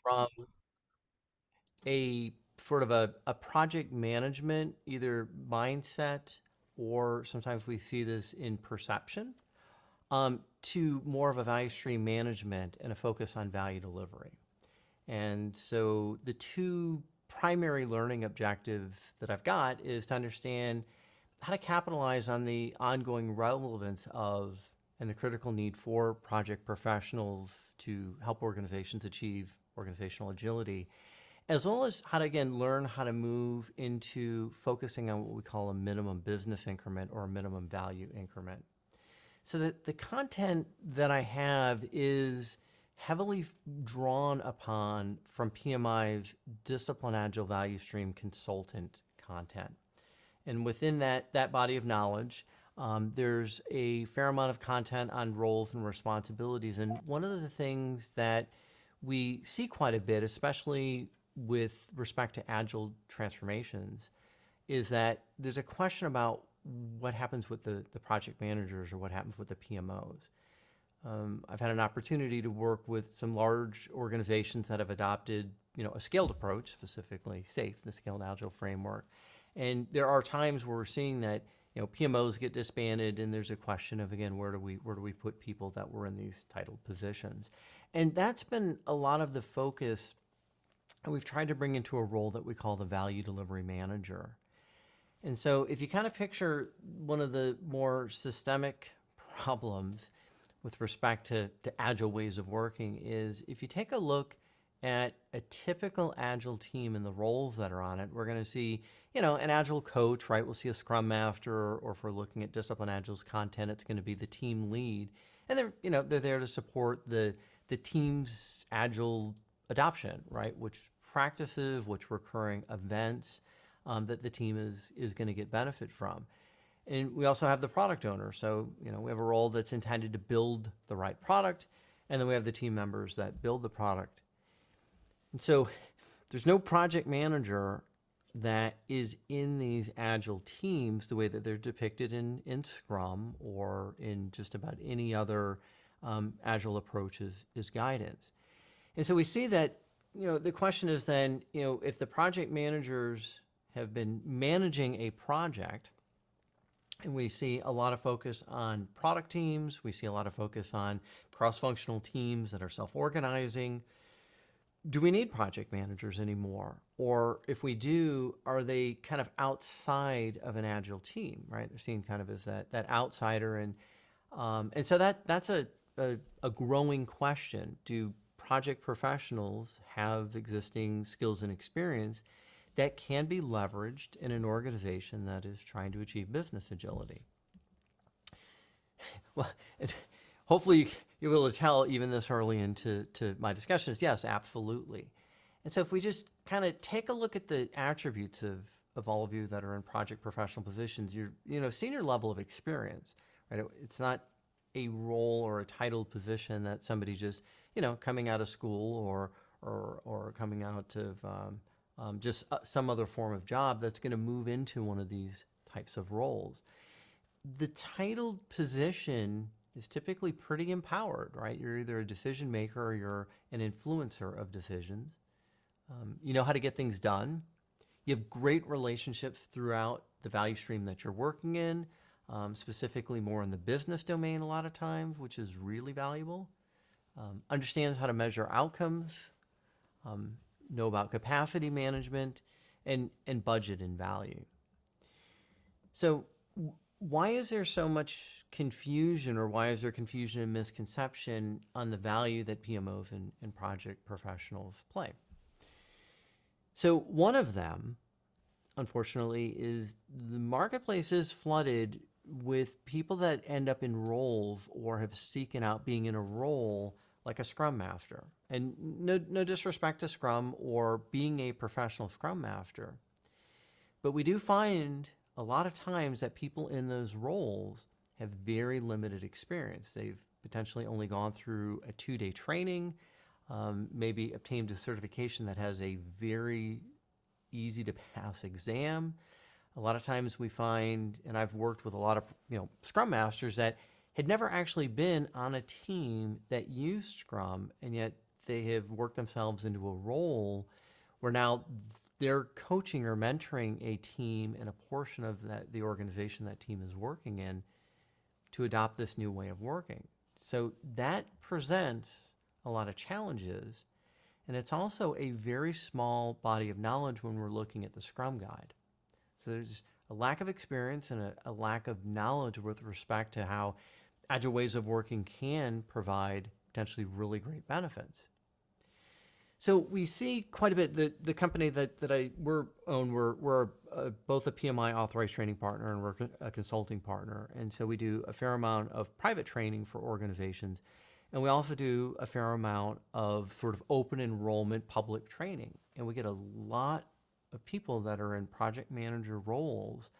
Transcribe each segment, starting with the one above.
from a sort of a project management, either mindset, or sometimes we see this in perception, to more of a value stream management and a focus on value delivery. And so the two primary learning objectives that I've got is to understand how to capitalize on the ongoing relevance of and the critical need for project professionals to help organizations achieve organizational agility, as well as how to, again, learn how to move into focusing on what we call a minimum business increment or a minimum value increment. So the content that I have is heavily drawn upon from PMI's Discipline Agile Value Stream consultant content. And within that body of knowledge, there's a fair amount of content on roles and responsibilities. And one of the things that we see quite a bit, especially with respect to agile transformations, is that there's a question about what happens with the project managers or what happens with the PMOs. I've had an opportunity to work with some large organizations that have adopted, a scaled approach, specifically SAFe, the Scaled Agile Framework. And there are times where we're seeing that, PMOs get disbanded, and there's a question of, again, where do we put people that were in these titled positions? And that's been a lot of the focus, and we've tried to bring into a role that we call the value delivery manager. And so if you kind of picture one of the more systemic problems with respect to agile ways of working is if you take a look at a typical agile team and the roles that are on it, we're going to see, an agile coach, right? We'll see a scrum master, or if we're looking at Discipline Agile's content, it's going to be the team lead. And they're there to support the team's agile adoption, right? Which practices, which recurring events that the team is going to get benefit from. And we also have the product owner. So, we have a role that's intended to build the right product, and then we have the team members that build the product. And so there's no project manager that is in these agile teams the way that they're depicted in Scrum or in just about any other agile approach is guidance. And so we see that, the question is then, if the project managers have been managing a project, and we see a lot of focus on product teams, we see a lot of focus on cross-functional teams that are self-organizing. Do we need project managers anymore? Or if we do, are they kind of outside of an agile team, right? They're seen kind of as that outsider. And so that's a growing question. Do project professionals have existing skills and experience that can be leveraged in an organization that is trying to achieve business agility? Well, hopefully you'll be able to tell even this early into my discussion is yes, absolutely. And so if we just kind of take a look at the attributes of all of you that are in project professional positions, you're, senior level of experience, right? It's not a role or a titled position that somebody just, coming out of school or coming out of just some other form of job that's going to move into one of these types of roles. The titled position is typically pretty empowered, right? You're either a decision maker or you're an influencer of decisions. You know how to get things done. You have great relationships throughout the value stream that you're working in, specifically more in the business domain a lot of times, which is really valuable. Understands how to measure outcomes, know about capacity management, and budget and value. So why is there so much confusion, or why is there confusion and misconception on the value that PMOs and project professionals play? So one of them, unfortunately, is the marketplace is flooded with people that end up in roles or have seeken out being in a role like a Scrum Master. And no disrespect to Scrum or being a professional Scrum Master, but we do find a lot of times that people in those roles have very limited experience. They've potentially only gone through a 2-day training, maybe obtained a certification that has a very easy to pass exam. A lot of times we find, and I've worked with a lot of Scrum Masters that had never actually been on a team that used Scrum, and yet they have worked themselves into a role where now they're coaching or mentoring a team and a portion of the organization that team is working in to adopt this new way of working. So that presents a lot of challenges, and it's also a very small body of knowledge when we're looking at the Scrum Guide. So there's a lack of experience and a lack of knowledge with respect to how agile ways of working can provide potentially really great benefits. So we see quite a bit. The company that we're both a PMI authorized training partner and we're a consulting partner. And so we do a fair amount of private training for organizations. And we also do a fair amount of sort of open enrollment public training. And we get a lot of people that are in project manager roles,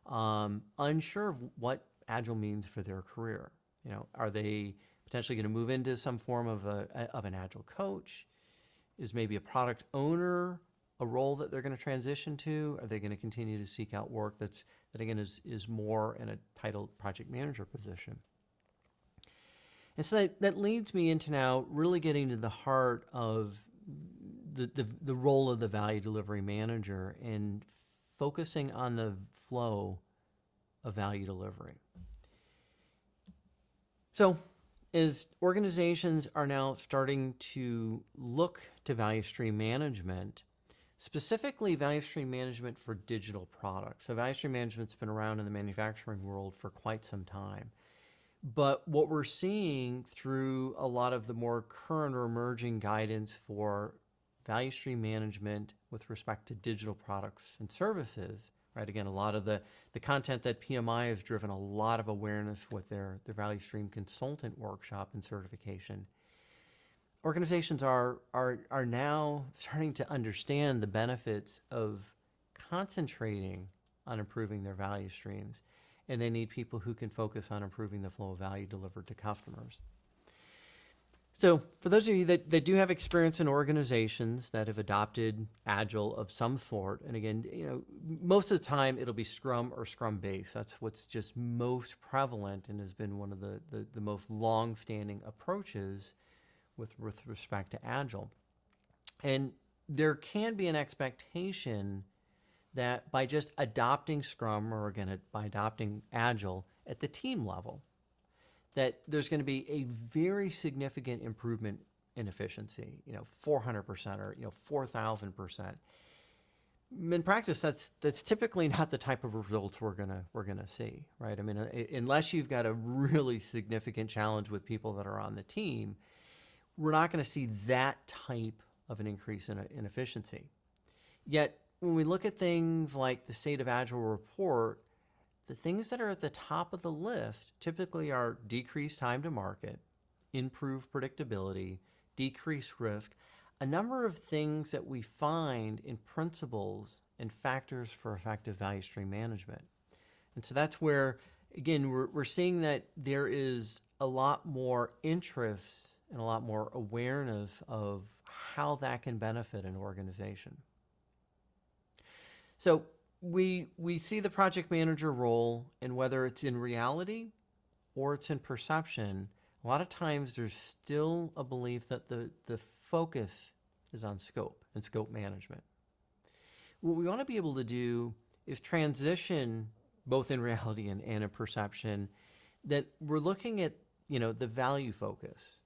unsure of what agile means for their career. You know, are they potentially going to move into some form of an agile coach? Is maybe a product owner a role that they're going to transition to? Are they going to continue to seek out work that again is more in a titled project manager position? And so that leads me into now really getting to the heart of the role of the value delivery manager and focusing on the flow of value delivery. So as organizations are now starting to look to value stream management, specifically value stream management for digital products. So value stream management's been around in the manufacturing world for quite some time. But what we're seeing through a lot of the more current or emerging guidance for value stream management with respect to digital products and services, right? Again, a lot of the content that PMI has driven a lot of awareness with their value stream consultant workshop and certification. Organizations are now starting to understand the benefits of concentrating on improving their value streams, and they need people who can focus on improving the flow of value delivered to customers. So for those of you that do have experience in organizations that have adopted Agile of some sort, and again, you know, most of the time it'll be Scrum or Scrum-based. That's what's just most prevalent and has been one of the most long-standing approaches with respect to Agile. And there can be an expectation that by just adopting Scrum, or again, by adopting Agile at the team level, that there's going to be a very significant improvement in efficiency, 400% or 4,000%. In practice, that's typically not the type of results we're gonna see, right? I mean, unless you've got a really significant challenge with people that are on the team, we're not going to see that type of an increase in efficiency. Yet, when we look at things like the State of Agile report, the things that are at the top of the list typically are decreased time to market, improved predictability, decreased risk, a number of things that we find in principles and factors for effective value stream management. And so that's where, again, we're seeing that there is a lot more interest and a lot more awareness of how that can benefit an organization. So we see the project manager role, and whether it's in reality or it's in perception, a lot of times there's still a belief that the focus is on scope and scope management. What we want to be able to do is transition both in reality and in perception, that we're looking at the value focus,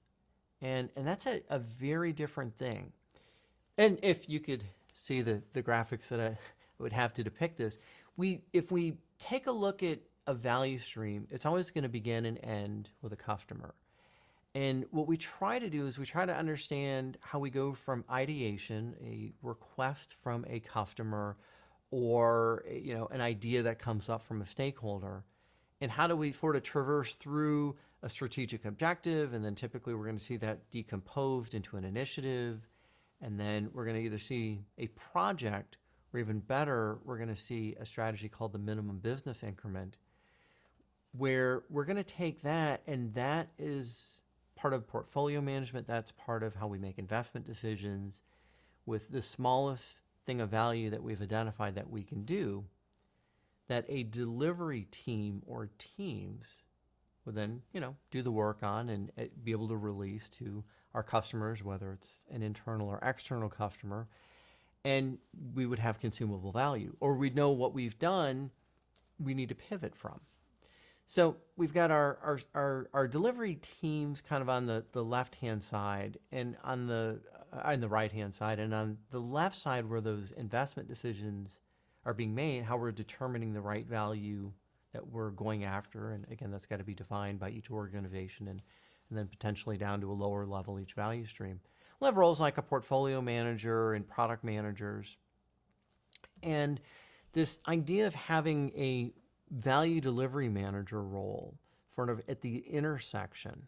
and that's a very different thing. And if you could see the graphics that I would have to depict this, if we take a look at a value stream, it's always going to begin and end with a customer. And what we try to do is we try to understand how we go from ideation, a request from a customer, or an idea that comes up from a stakeholder, and how do we sort of traverse through a strategic objective, and then typically we're going to see that decomposed into an initiative, and then we're going to either see a project, or even better, we're going to see a strategy called the minimum business increment, where we're going to take that, and that is part of portfolio management. That's part of how we make investment decisions with the smallest thing of value that we've identified that we can do, that a delivery team or teams would then, do the work on and be able to release to our customers, whether it's an internal or external customer, and we would have consumable value. Or we'd know what we've done, we need to pivot from. So we've got our delivery teams kind of on the left-hand side and on the right-hand side, and on the left side where those investment decisions are being made, how we're determining the right value that we're going after. And again, that's got to be defined by each organization and then potentially down to a lower level each value stream. We'll have roles like a portfolio manager and product managers. And this idea of having a value delivery manager role sort of at the intersection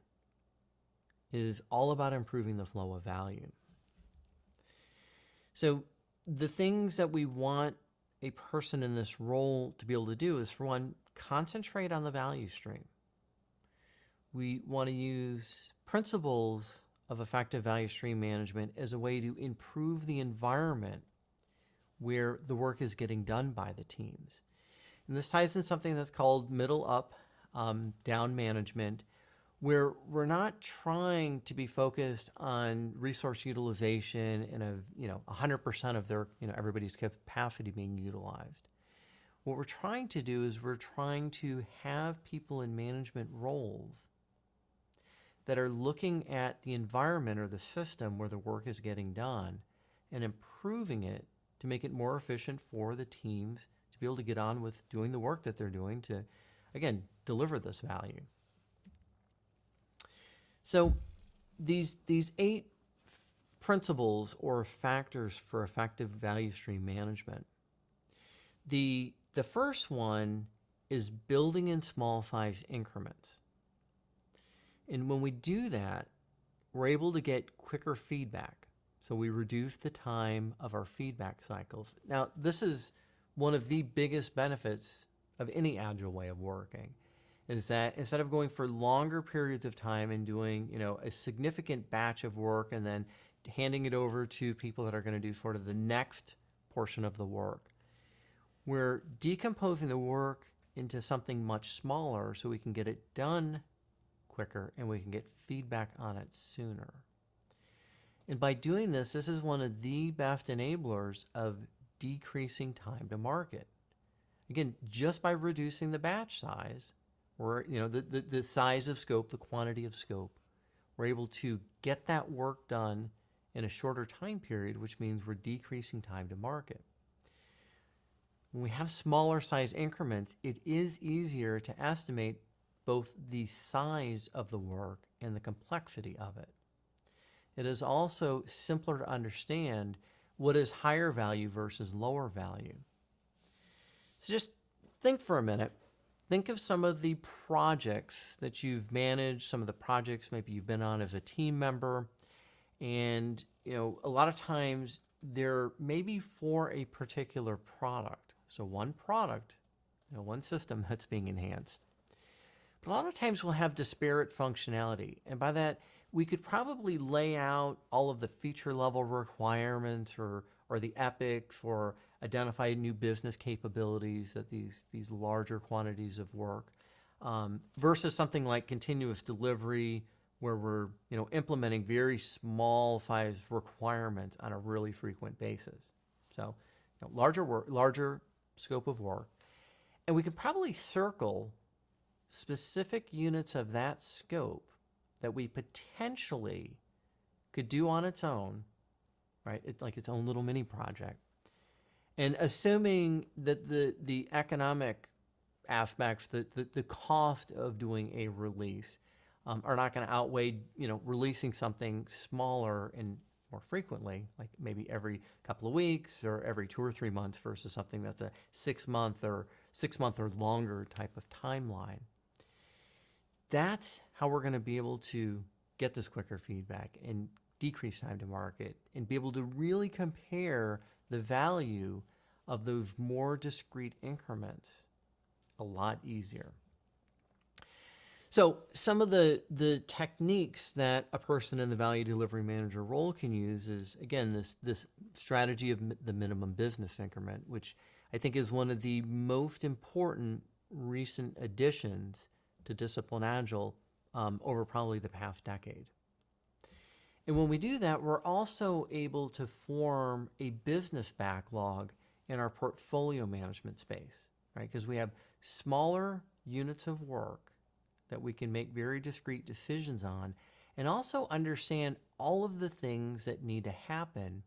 is all about improving the flow of value. So the things that we want a person in this role to be able to do is, for one, concentrate on the value stream. We want to use principles of effective value stream management as a way to improve the environment where the work is getting done by the teams. And this ties in something that's called middle up, down management, where we're not trying to be focused on resource utilization and 100% of their, everybody's capacity being utilized. What we're trying to do is we're trying to have people in management roles that are looking at the environment or the system where the work is getting done and improving it to make it more efficient for the teams to be able to get on with doing the work that they're doing to, again, deliver this value. So these 8 principles or factors for effective value stream management. The first one is building in small size increments. And when we do that, we're able to get quicker feedback. So we reduce the time of our feedback cycles. Now, this is one of the biggest benefits of any agile way of working, is that instead of going for longer periods of time and doing, a significant batch of work and then handing it over to people that are going to do sort of the next portion of the work, we're decomposing the work into something much smaller so we can get it done quicker and we can get feedback on it sooner. And by doing this, this is one of the best enablers of decreasing time to market. Again, just by reducing the batch size, or the size of scope, the quantity of scope, we're able to get that work done in a shorter time period, which means we're decreasing time to market. When we have smaller size increments, it is easier to estimate both the size of the work and the complexity of it. It is also simpler to understand what is higher value versus lower value. So just think for a minute. Think of some of the projects that you've managed, some of the projects maybe you've been on as a team member, and a lot of times they're maybe for a particular product. So one product, one system that's being enhanced. But a lot of times we'll have disparate functionality, and by that we could probably lay out all of the feature level requirements or the epics, or identify new business capabilities that these larger quantities of work, versus something like continuous delivery, where we're implementing very small size requirements on a really frequent basis. So larger scope of work, and we could probably circle specific units of that scope that we potentially could do on its own, right? It's like its own little mini project. And assuming that the economic aspects, the cost of doing a release are not going to outweigh, releasing something smaller and more frequently, like maybe every couple of weeks or every 2 or 3 months versus something that's a 6 month or longer type of timeline. That's how we're going to be able to get this quicker feedback and decrease time to market and be able to really compare the value of those more discrete increments a lot easier. So some of the techniques that a person in the value delivery manager role can use is, again, this strategy of the minimum business increment, which I think is one of the most important recent additions to discipline Agile over probably the past decade. And when we do that, we're also able to form a business backlog in our portfolio management space, right? Because we have smaller units of work that we can make very discrete decisions on, and also understand all of the things that need to happen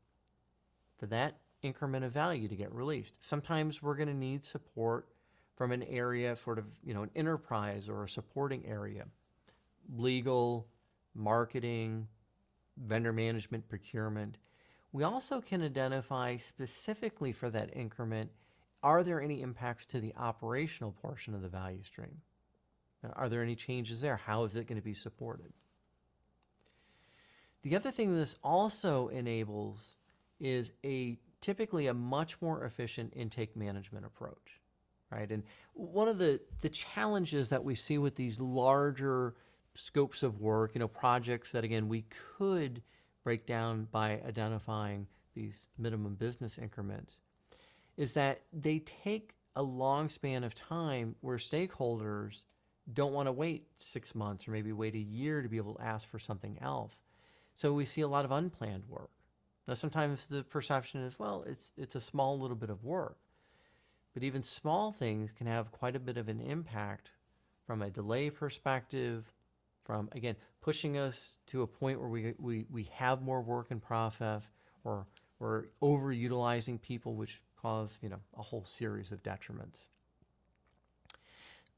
for that increment of value to get released. Sometimes we're going to need support from an area, sort of, an enterprise or a supporting area, legal, marketing, vendor management, procurement. We also can identify specifically for that increment, are there any impacts to the operational portion of the value stream? Are there any changes there? How is it going to be supported? The other thing this also enables is typically a much more efficient intake management approach, right? And one of the challenges that we see with these larger scopes of work, projects that, again, we could break down by identifying these minimum business increments, is that they take a long span of time where stakeholders don't want to wait 6 months or maybe wait a year to be able to ask for something else. So we see a lot of unplanned work. Now, sometimes the perception is, well, it's a small little bit of work. But even small things can have quite a bit of an impact from a delay perspective, from, again, pushing us to a point where we have more work in process, or we're overutilizing people, which cause, a whole series of detriments.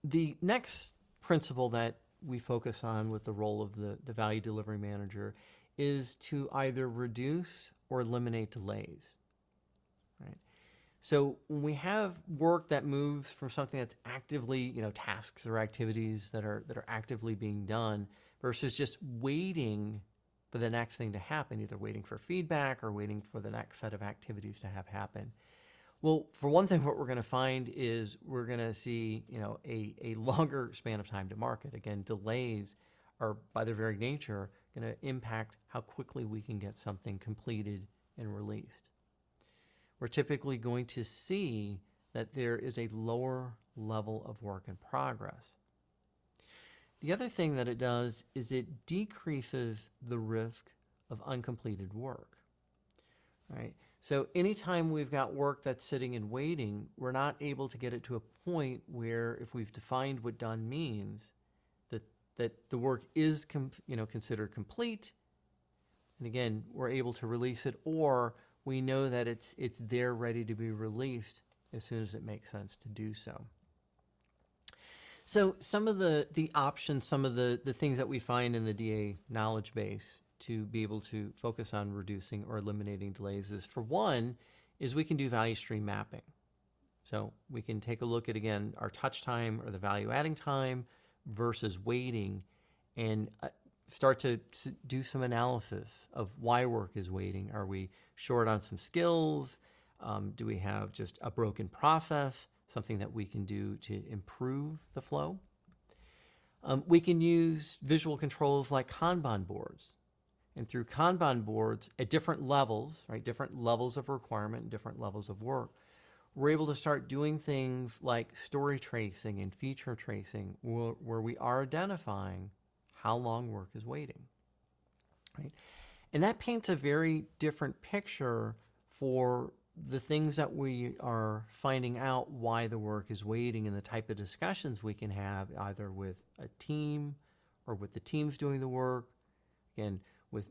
The next principle that we focus on with the role of the value delivery manager is to either reduce or eliminate delays, right? So when we have work that moves from something that's actively, tasks or activities that are actively being done versus just waiting for the next thing to happen, either waiting for feedback or waiting for the next set of activities to have happen. Well, for one thing, what we're going to find is we're going to see, a longer span of time to market. Again, delays are, by their very nature, going to impact how quickly we can get something completed and released. We're typically going to see that there is a lower level of work in progress. The other thing that it does is it decreases the risk of uncompleted work, right? So anytime we've got work that's sitting and waiting, we're not able to get it to a point where, if we've defined what done means, that the work is considered complete, and again, we're able to release it, or we know that it's there ready to be released as soon as it makes sense to do so. So some of the options, some of the things that we find in the DA knowledge base to be able to focus on reducing or eliminating delays is, for one, is we can do value stream mapping. So we can take a look at, again, our touch time or the value adding time versus waiting, and start to do some analysis of why work is waiting. Are we short on some skills? Do we have just a broken process, something that we can do to improve the flow? We can use visual controls like Kanban boards. And through Kanban boards at different levels, right, different levels of requirement, different levels of work, we're able to start doing things like story tracing and feature tracing, where we are identifying how long work is waiting, right? And that paints a very different picture for the things that we are finding out why the work is waiting, and the type of discussions we can have either with a team or with the teams doing the work, again, with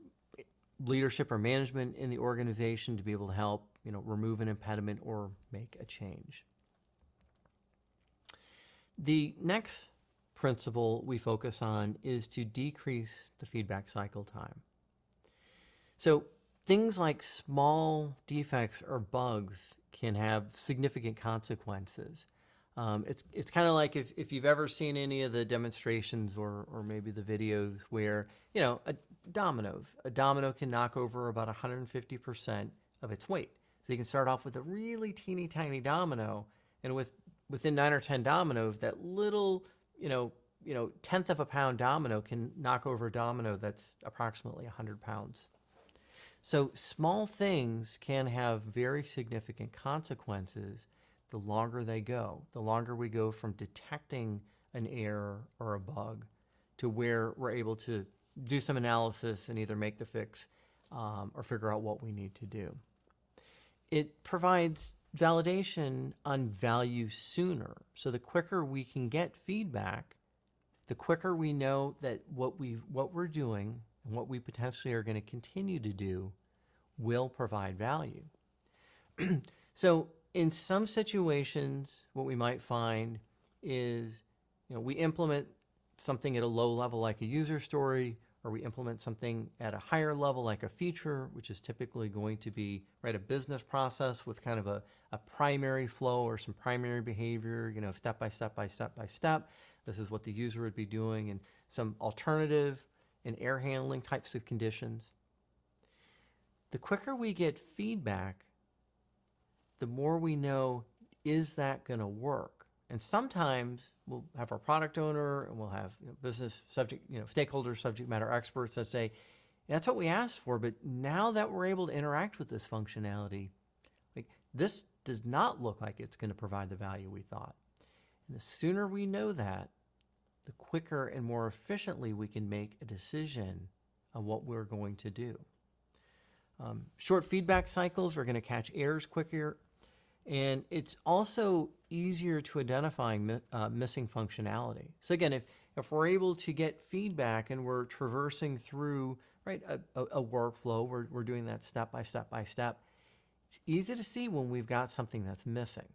leadership or management in the organization to be able to help, remove an impediment or make a change. The next principle we focus on is to decrease the feedback cycle time. So things like small defects or bugs can have significant consequences. It's kind of like if you've ever seen any of the demonstrations or maybe the videos where, a domino can knock over about 150% of its weight. So you can start off with a really teeny tiny domino, and within 9 or 10 dominoes, that little, tenth of a pound domino can knock over a domino that's approximately 100 pounds. So small things can have very significant consequences the longer they go. The longer we go from detecting an error or a bug to where we're able to do some analysis and either make the fix or figure out what we need to do. It provides validation on value sooner. So the quicker we can get feedback, the quicker we know that what we're doing and what we potentially are going to continue to do will provide value. So in some situations, what we might find is, we implement something at a low level like a user story, or we implement something at a higher level like a feature, which is typically going to be a business process with kind of a primary flow or some primary behavior, step by step by step by step. This is what the user would be doing, and some alternative and air handling types of conditions. The quicker we get feedback, the more we know, is that going to work? And sometimes we'll have our product owner and we'll have business subject, stakeholders, subject matter experts that say, that's what we asked for, but now that we're able to interact with this functionality, this does not look like it's going to provide the value we thought. And the sooner we know that, the quicker and more efficiently we can make a decision on what we're going to do. Short feedback cycles are going to catch errors quicker, and it's also easier to identify missing functionality. So again, if we're able to get feedback and we're traversing through a workflow, we're doing that step by step by step, it's easy to see when we've got something that's missing.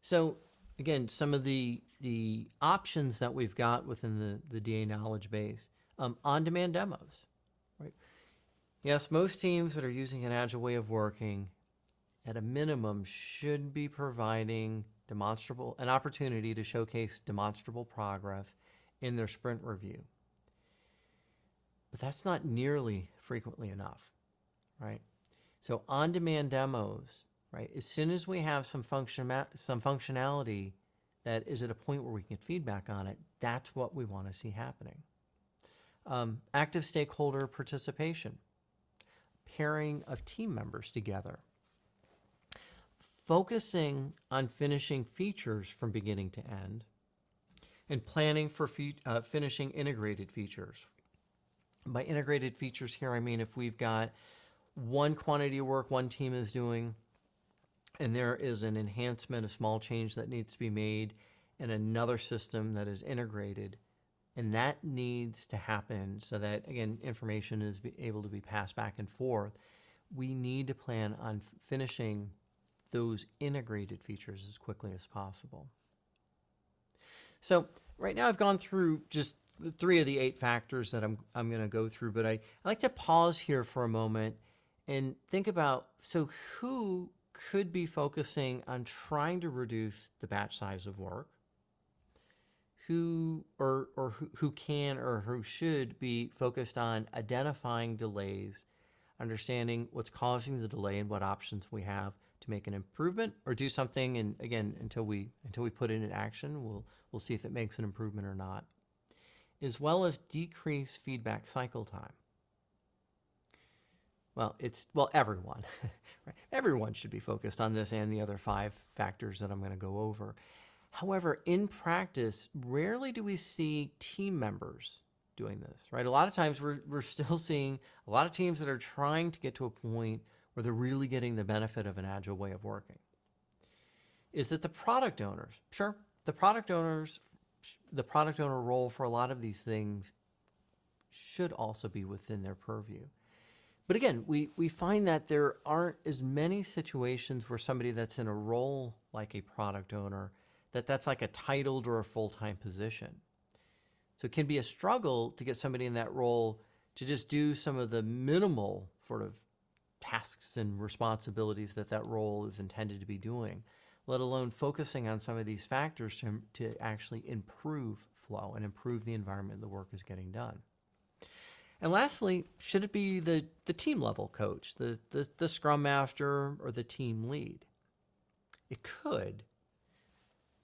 So again, some of the options that we've got within the DA knowledge base, on-demand demos, right? Yes, most teams that are using an agile way of working, at a minimum, should be providing an opportunity to showcase demonstrable progress in their sprint review. But that's not nearly frequently enough, right? So on-demand demos, right? As soon as we have some functionality that is at a point where we can get feedback on it, that's what we want to see happening. Active stakeholder participation, pairing of team members together, focusing on finishing features from beginning to end, and planning for finishing integrated features. By integrated features here, I mean if we've got one quantity of work one team is doing, and there is an enhancement, a small change that needs to be made in another system that is integrated, and that needs to happen so that, again, information is able to be passed back and forth. We need to plan on finishing those integrated features as quickly as possible. So right now I've gone through just 3 of the 8 factors that I'm going to go through, but I like to pause here for a moment and think about, so who could be focusing on trying to reduce the batch size of work? Who can or who should be focused on identifying delays, understanding what's causing the delay and what options we have to make an improvement or do something, and again, until we put it in action, we'll see if it makes an improvement or not, as well as decrease feedback cycle time. Well, everyone, right? Everyone should be focused on this and the other 5 factors that I'm going to go over. However, in practice, rarely do we see team members doing this, right? A lot of times we're still seeing a lot of teams that are trying to get to a point where they're really getting the benefit of an agile way of working. Is that the product owners? Sure, the product owner role for a lot of these things should also be within their purview. But again, we find that there aren't as many situations where somebody that's in a role like a product owner, that's like a titled or a full-time position. So it can be a struggle to get somebody in that role to just do some of the minimal sort of tasks and responsibilities that role is intended to be doing, let alone focusing on some of these factors to actually improve flow and improve the environment the work is getting done. And lastly, should it be the team level coach, the scrum master or the team lead? It could.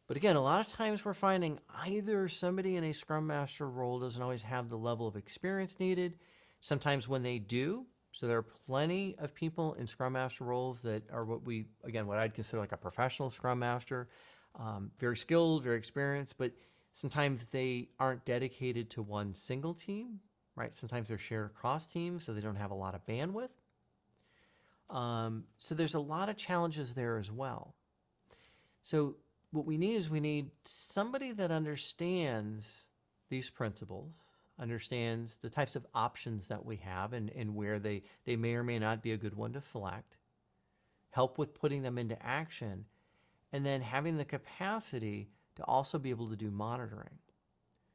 But again, a lot of times we're finding either somebody in a scrum master role doesn't always have the level of experience needed. Sometimes when they do, so there are plenty of people in scrum master roles that are what I'd consider like a professional scrum master. very skilled, very experienced, but sometimes they aren't dedicated to one single team, right? Sometimes they're shared across teams, so they don't have a lot of bandwidth. So there's a lot of challenges there as well. So what we need somebody that understands these principles, understands the types of options that we have and where they may or may not be a good one to select, help with putting them into action, and then having the capacity to also be able to do monitoring.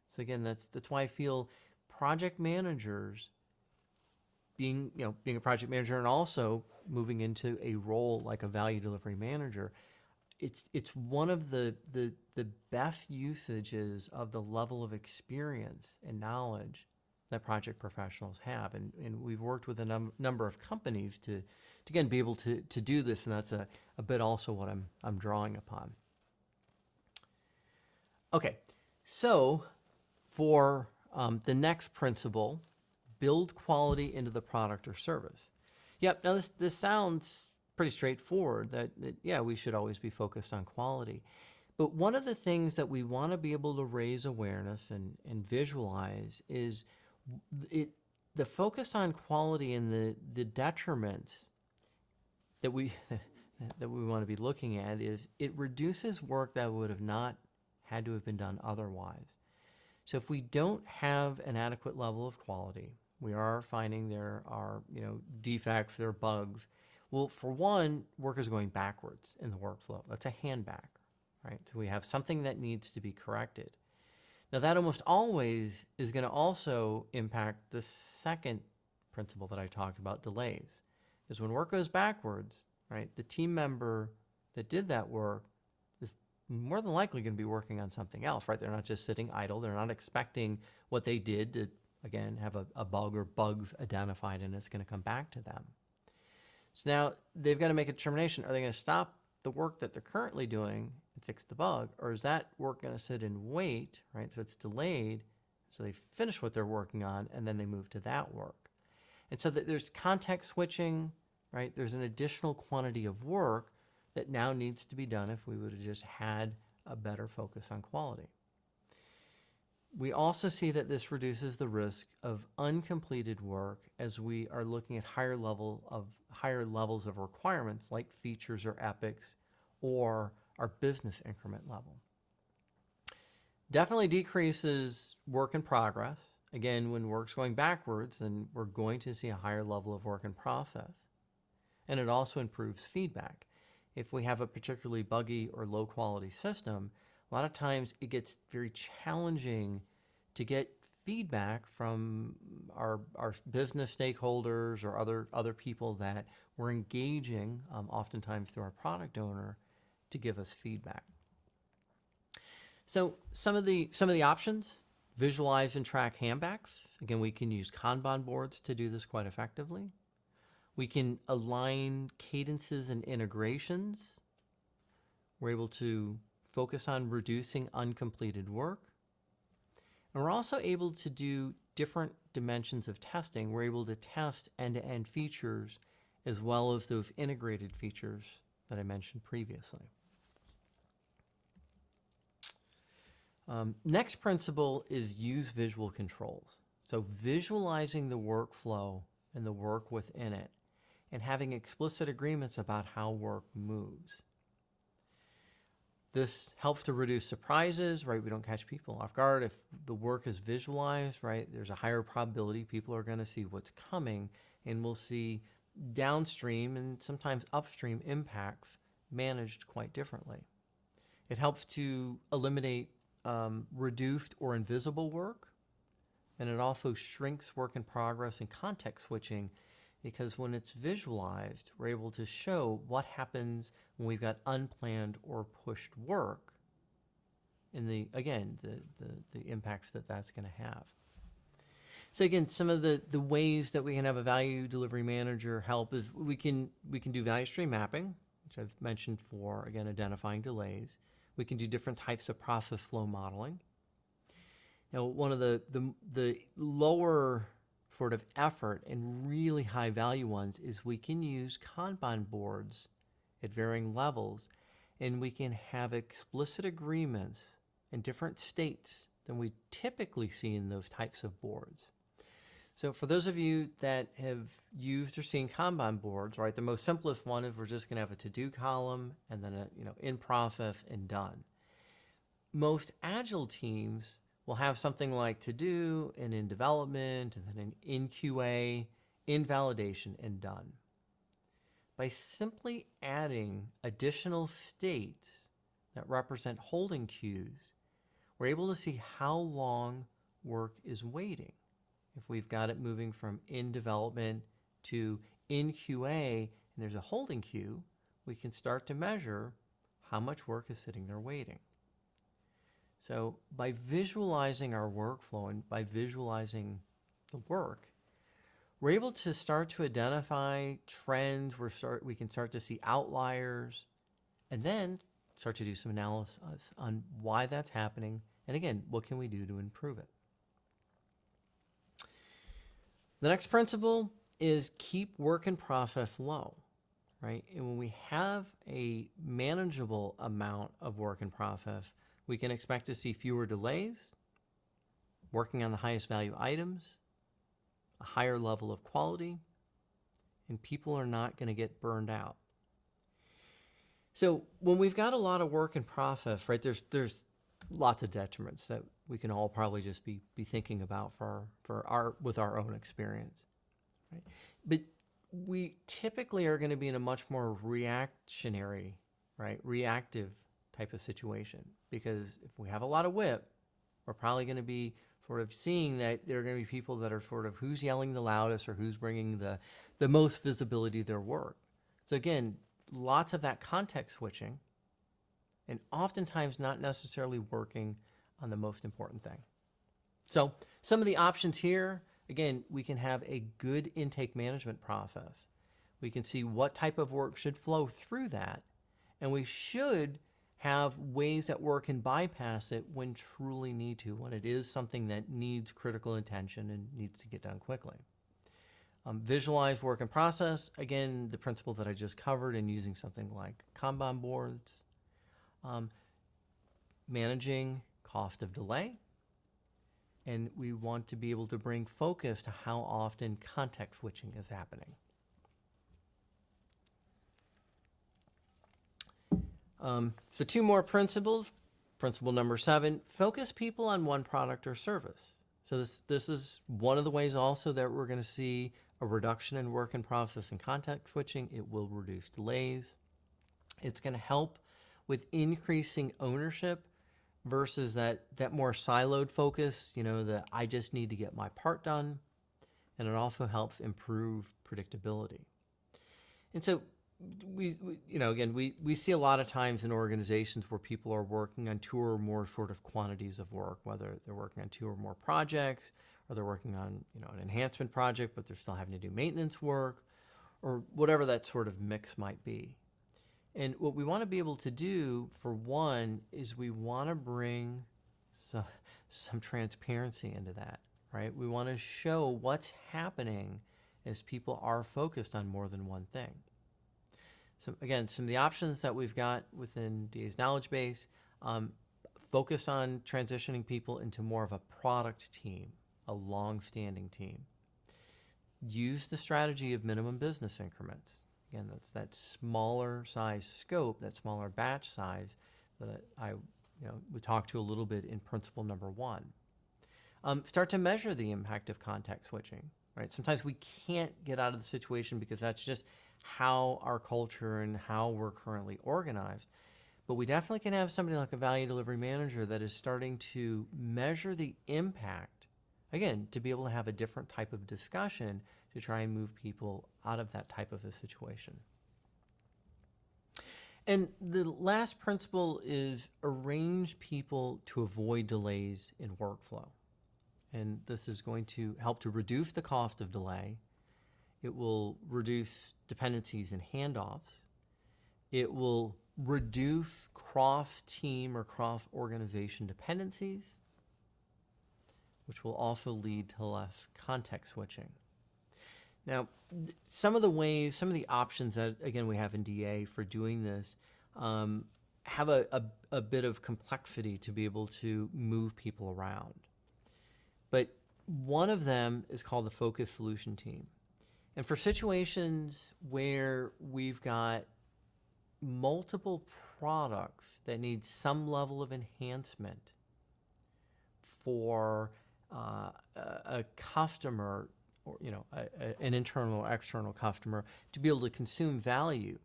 So again, that's why I feel project managers being a project manager and also moving into a role like a value delivery manager, it's one of the best usages of the level of experience and knowledge that project professionals have. And we've worked with a number of companies to again be able to do this, and that's a bit also what I'm drawing upon. Okay, so for the next principle, build quality into the product or service. Yep, now this sounds pretty straightforward, that yeah, we should always be focused on quality. But one of the things that we want to be able to raise awareness and visualize is the focus on quality and the detriments that we want to be looking at is it reduces work that would have not had to have been done otherwise. So if we don't have an adequate level of quality, we are finding there are defects, there are bugs. Well, for one, work is going backwards in the workflow. That's a handback, right? So we have something that needs to be corrected. Now that almost always is going to also impact the second principle that I talked about, delays. Is when work goes backwards, right? The team member that did that work is more than likely going to be working on something else, right? They're not just sitting idle. They're not expecting what they did to, again, have a bug or bugs identified and it's going to come back to them. So now they've got to make a determination. Are they going to stop the work that they're currently doing and fix the bug? Or is that work going to sit and wait, right? So it's delayed. So they finish what they're working on and then they move to that work. And so there's context switching, right? There's an additional quantity of work that now needs to be done if we would have just had a better focus on quality. We also see that this reduces the risk of uncompleted work as we are looking at higher levels of requirements like features or epics or our business increment level. Definitely decreases work in progress. Again, when work's going backwards, then we're going to see a higher level of work in process. And it also improves feedback. If we have a particularly buggy or low quality system, a lot of times it gets very challenging to get feedback from our business stakeholders or other people that we're engaging, oftentimes through our product owner, to give us feedback. So some of the options: visualize and track handbacks. Again, we can use Kanban boards to do this quite effectively. We can align cadences and integrations. We're able to focus on reducing uncompleted work. And we're also able to do different dimensions of testing. We're able to test end-to-end features as well as those integrated features that I mentioned previously. Next principle is use visual controls. So visualizing the workflow and the work within it and having explicit agreements about how work moves. This helps to reduce surprises, right? We don't catch people off guard. If the work is visualized, right, there's a higher probability people are going to see what's coming, and we'll see downstream and sometimes upstream impacts managed quite differently. It helps to eliminate reduced or invisible work, and it also shrinks work in progress and context switching, because when it's visualized, we're able to show what happens when we've got unplanned or pushed work and the impacts that that's going to have. So again, some of the ways that we can have a value delivery manager help is we can do value stream mapping, which I've mentioned for, again, identifying delays. We can do different types of process flow modeling. Now, one of the lower sort of effort and really high value ones is we can use Kanban boards at varying levels and we can have explicit agreements in different states than we typically see in those types of boards. So for those of you that have used or seen Kanban boards, right, the most simplest one is we're just going to have a to-do column and then a, in process and done. Most agile teams will have something like to do and in development and then in QA, in validation and done. By simply adding additional states that represent holding queues, we're able to see how long work is waiting. If we've got it moving from in development to in QA and there's a holding queue, we can start to measure how much work is sitting there waiting. So by visualizing our workflow and by visualizing the work, we're able to start to identify trends, we can start to see outliers, and then start to do some analysis on why that's happening, and again, what can we do to improve it. The next principle is keep work in process low, right? And when we have a manageable amount of work in process, we can expect to see fewer delays, working on the highest value items, a higher level of quality, and people are not going to get burned out. So when we've got a lot of work in process, right, there's lots of detriments that we can all probably just be thinking about with our own experience, right? But we typically are going to be in a much more reactionary, right, reactive type of situation, because if we have a lot of WIP, we're probably going to be sort of seeing that there are going to be people that are sort of who's yelling the loudest or who's bringing the most visibility to their work. So again, lots of that context switching, and oftentimes not necessarily working on the most important thing. So some of the options here, again, we can have a good intake management process. We can see what type of work should flow through that, and we should have ways that work can bypass it when truly need to, when it is something that needs critical attention and needs to get done quickly. Visualize work in process, again, the principles that I just covered, and using something like Kanban boards. Managing cost of delay, and we want to be able to bring focus to how often context switching is happening. So two more principles. Principle number 7, focus people on one product or service. So this is one of the ways also that we're going to see a reduction in work in process and context switching. It will reduce delays. It's going to help with increasing ownership versus that more siloed focus, that I just need to get my part done. And it also helps improve predictability. And so we see a lot of times in organizations where people are working on 2 or more sort of quantities of work, whether they're working on 2 or more projects, or they're working on, an enhancement project, but they're still having to do maintenance work, or whatever that sort of mix might be. And what we want to be able to do, for one, is we want to bring some transparency into that, right? We want to show what's happening as people are focused on more than one thing. So again, some of the options that we've got within DA's knowledge base, focus on transitioning people into more of a product team, a long-standing team. Use the strategy of minimum business increments. Again, that's that smaller size scope, that smaller batch size that we talked to a little bit in principle number 1. Start to measure the impact of context switching, right? Sometimes we can't get out of the situation because that's just how our culture and how we're currently organized. But we definitely can have somebody like a value delivery manager that is starting to measure the impact, again, to be able to have a different type of discussion to try and move people out of that type of a situation. And the last principle is arrange people to avoid delays in workflow. And this is going to help to reduce the cost of delay. It will reduce dependencies and handoffs. It will reduce cross-team or cross-organization dependencies, which will also lead to less context switching. Now, some of the options that, again, we have in DA for doing this, have a bit of complexity to be able to move people around. But one of them is called the Focus Solution Team. And for situations where we've got multiple products that need some level of enhancement for a customer, or an internal or external customer, to be able to consume value,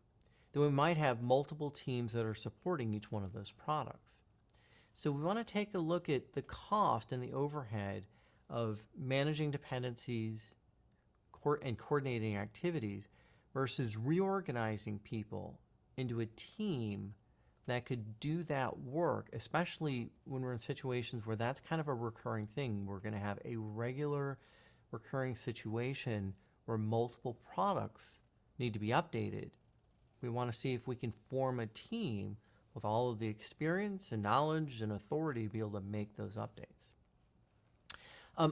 then we might have multiple teams that are supporting each one of those products. So we want to take a look at the cost and the overhead of managing dependencies and coordinating activities versus reorganizing people into a team that could do that work, especially when we're in situations where that's kind of a recurring thing. We're going to have a regular recurring situation where multiple products need to be updated. We want to see if we can form a team with all of the experience and knowledge and authority to be able to make those updates.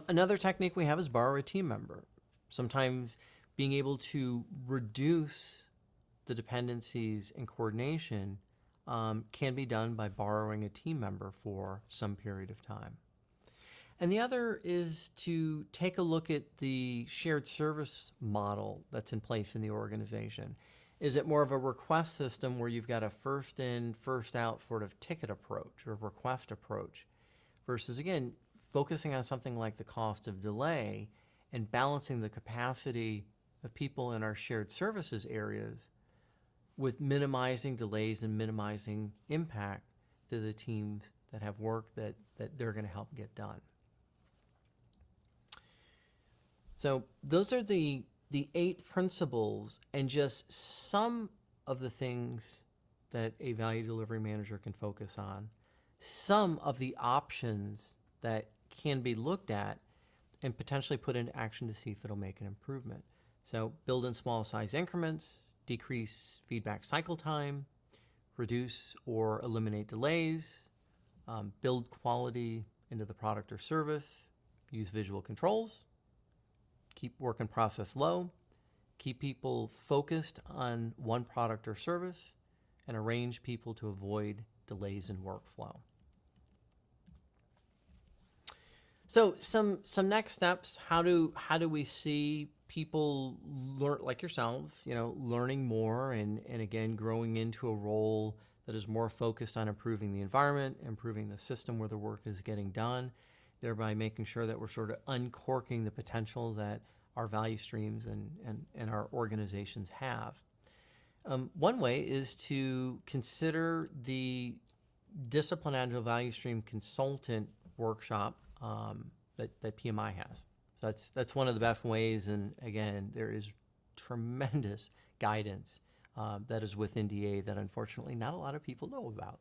Another technique we have is borrow a team member. Sometimes being able to reduce the dependencies and coordination can be done by borrowing a team member for some period of time. And the other is to take a look at the shared service model that's in place in the organization. Is it more of a request system where you've got a first in, first out sort of ticket approach or request approach versus, again, focusing on something like the cost of delay and balancing the capacity of people in our shared services areas with minimizing delays and minimizing impact to the teams that have work that they're going to help get done. So those are the 8 principles and just some of the things that a value delivery manager can focus on, some of the options that can be looked at and potentially put into action to see if it'll make an improvement. So build in small size increments, decrease feedback cycle time, reduce or eliminate delays, build quality into the product or service, use visual controls, keep work in process low, keep people focused on one product or service, and arrange people to avoid delays in workflow. So some next steps. How do we see people learn, like yourselves, learning more and again growing into a role that is more focused on improving the environment, improving the system where the work is getting done, thereby making sure that we're sort of uncorking the potential that our value streams and our organizations have. One way is to consider the Discipline Agile Value Stream Consultant workshop that PMI has. So that's one of the best ways, and again, there is tremendous guidance that is within DA that unfortunately not a lot of people know about.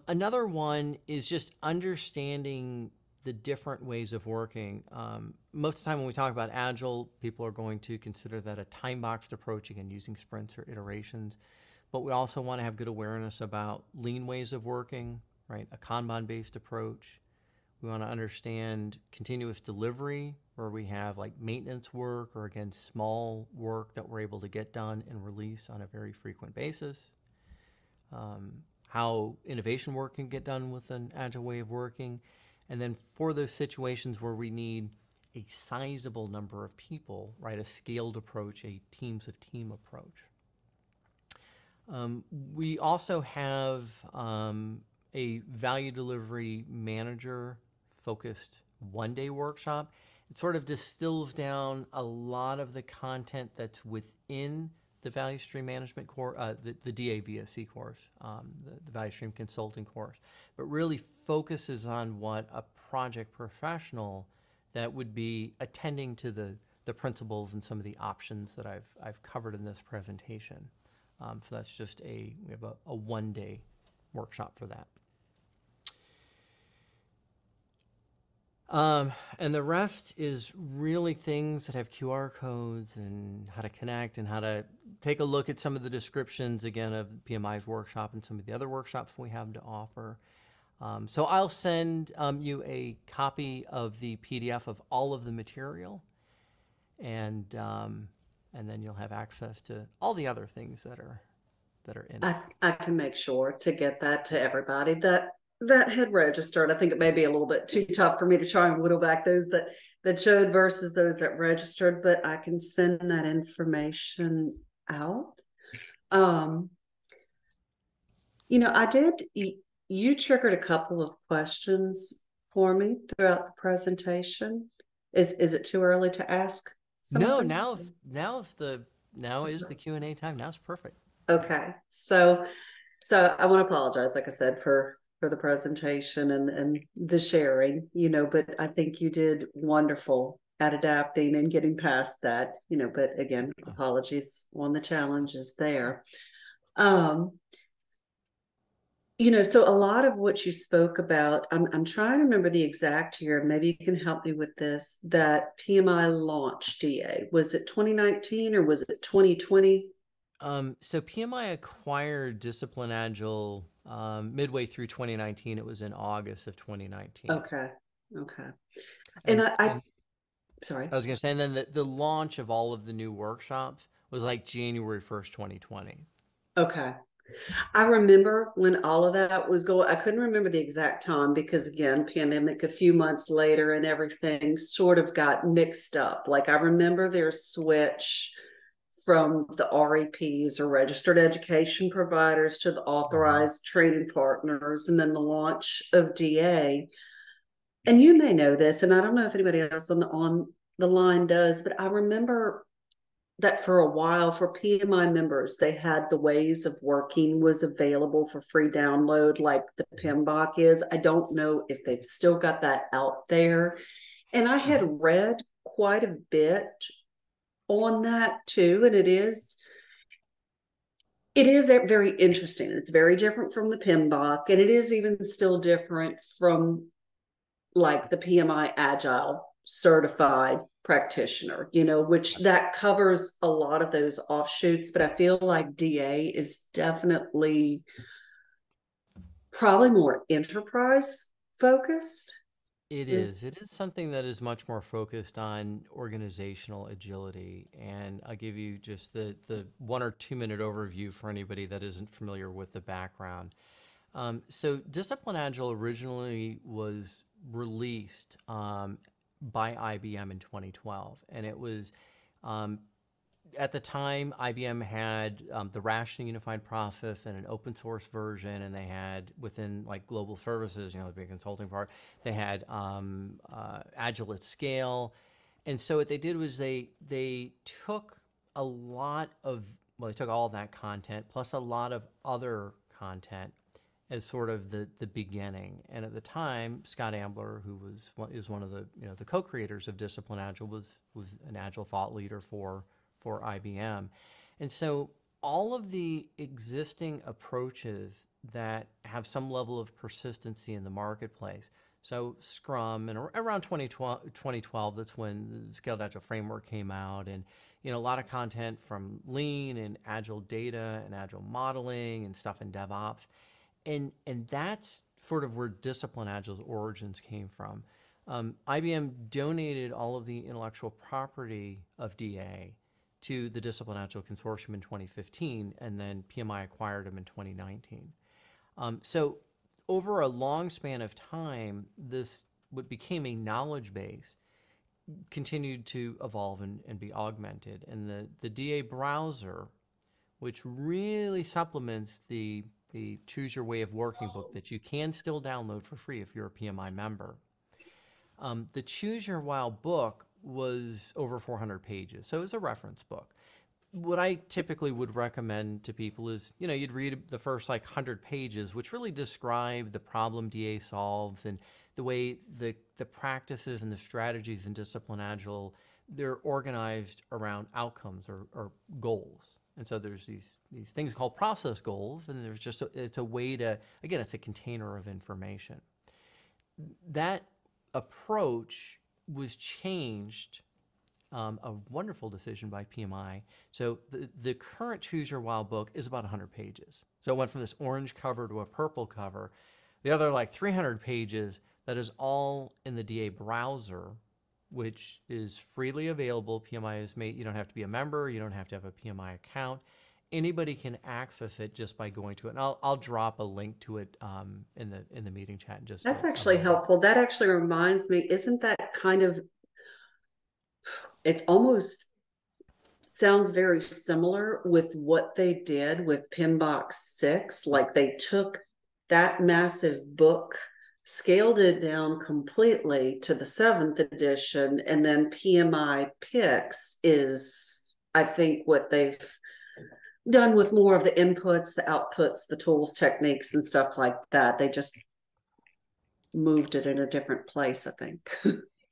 Another one is just understanding the different ways of working. Most of the time when we talk about Agile, people are going to consider that a time-boxed approach, again, using sprints or iterations. But we also want to have good awareness about lean ways of working, right? A Kanban-based approach. We want to understand continuous delivery, where we have like maintenance work or, again, small work that we're able to get done and release on a very frequent basis. How innovation work can get done with an Agile way of working. And then for those situations where we need a sizable number of people, right, a scaled approach, a teams of team approach. We also have a value delivery manager focused one-day workshop. It sort of distills down a lot of the content that's within the value stream management course, the DAVSC course, the value stream consulting course, but really focuses on what a project professional that would be attending to the principles and some of the options that I've covered in this presentation. So that's just we have a one-day workshop for that. And the rest is really things that have QR codes and how to connect and how to take a look at some of the descriptions, again, of PMI's workshop and some of the other workshops we have to offer. So I'll send you a copy of the PDF of all of the material, and then you'll have access to all the other things that that are in it. I can make sure to get that to everybody that had registered. I think it may be a little bit too tough for me to try and whittle back those that showed versus those that registered, but I can send that information out. Um, I did. You triggered a couple of questions for me throughout the presentation. Is it too early to ask some of No, them? now is the Q&A time. Now it's perfect. Okay, so I want to apologize, like I said, for the presentation and the sharing, but I think you did wonderful at adapting and getting past that, but again, apologies on the challenges there. Um, so a lot of what you spoke about, I'm trying to remember the exact year. Maybe you can help me with this. That PMI launch DA, was it 2019 or was it 2020? So PMI acquired Discipline Agile midway through 2019. It was in August of 2019. Okay, okay. And And I and sorry. I was going to say, and then the launch of all of the new workshops was like January 1st, 2020. Okay. I remember when all of that was going, I couldn't remember the exact time because, again, pandemic a few months later and everything sort of got mixed up. Like, I remember their switch from the REPs or registered education providers to the Mm-hmm. authorized training partners, and then the launch of DA. And you may know this, and I don't know if anybody else on the line does, but I remember that for a while for PMI members, they had the ways of working was available for free download, like the PMBOK is. I don't know if they've still got that out there. And I had read quite a bit on that too. And it is very interesting. It's very different from the PMBOK, and it is even still different from like the PMI Agile certified practitioner, which that covers a lot of those offshoots. But I feel like DA is definitely probably more enterprise focused. It Is is. It is something that is much more focused on organizational agility. And I'll give you just the 1 or 2 minute overview for anybody that isn't familiar with the background. So Discipline Agile originally was released by IBM in 2012, and it was um, at the time, IBM had the Rational Unified Process and an open source version, and they had within like global services, the big consulting part, they had Agile at Scale, and so what they did was they took a lot of they took all of that content plus a lot of other content as sort of the beginning. And at the time, Scott Ambler, who is one of the co-creators of Discipline Agile, was an Agile thought leader for IBM. And so all of the existing approaches that have some level of persistency in the marketplace. So Scrum, and around 2012, that's when the Scaled Agile Framework came out, and a lot of content from Lean and Agile data and Agile modeling and stuff in DevOps, and that's sort of where Discipline Agile's origins came from. IBM donated all of the intellectual property of DA to the Discipline Agile Consortium in 2015, and then PMI acquired them in 2019. So over a long span of time, what became a knowledge base continued to evolve and be augmented. And the DA browser, which really supplements the Choose Your Way of Working book that you can still download for free if you're a PMI member. The Choose Your Wow book was over 400 pages, so it's a reference book. What I typically would recommend to people is, you'd read the first like 100 pages, which really describe the problem DA solves and the way the practices and the strategies in Discipline Agile, they're organized around outcomes or goals. And so there's these things called process goals, and there's it's a way to, again, it's a container of information. That approach was changed, a wonderful decision by PMI. So the current Choose Your Wow book is about 100 pages. So it went from this orange cover to a purple cover. The other like 300 pages, that is all in the DA browser, which is freely available. PMI has made, you don't have to be a member, you don't have to have a PMI account. anybody can access it just by going to it. And I'll drop a link to it in the meeting chat in just That's a actually moment. helpful. That actually reminds me, isn't that kind of, it's almost sounds very similar with what they did with Pinbox 6. Like they took that massive book, scaled it down completely to the seventh edition, and then PMI Picks is, I think, what they've done with more of the inputs, the outputs, the tools, techniques, and stuff like that. They just moved it in a different place, I think.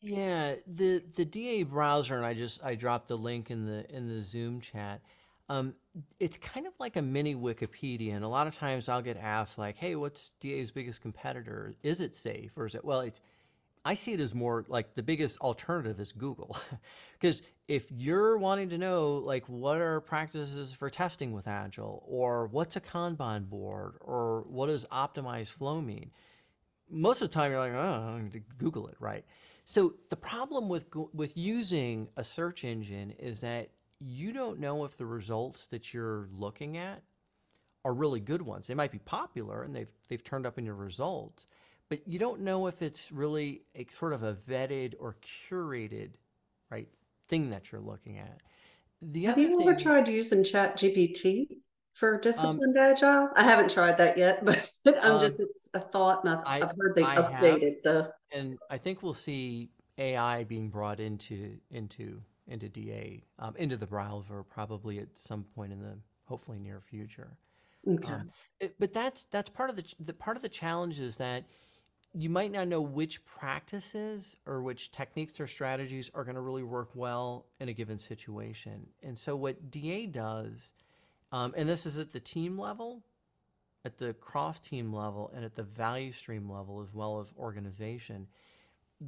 Yeah, the DA browser, and I dropped the link in the Zoom chat. Um, it's kind of like a mini Wikipedia, and a lot of times I'll get asked like, "Hey, what's DA's biggest competitor? Is it safe or is it?" Well, it's I see it as more like the biggest alternative is Google, because if you're wanting to know like what are practices for testing with Agile, or what's a Kanban board, or what does optimized flow mean, most of the time you're like, oh, I need to Google it, right? So the problem with using a search engine is that you don't know if the results that you're looking at are really good ones. They might be popular and they've turned up in your results, but you don't know if it's really a sort of a vetted or curated, right, thing that you're looking at. The Have other you ever thing, tried using Chat GPT for um, disciplined agile? I haven't tried that yet, but I'm um, just, it's a thought, and I I've heard they I have, updated the. and I think we'll see AI being brought into DA, into the browser probably at some point in the hopefully near future. Okay. Um, but that's part of the part of the challenge is that you might not know which practices or which techniques or strategies are going to really work well in a given situation. And so what DA does, and this is at the team level, at the cross team level, and at the value stream level, as well as organization,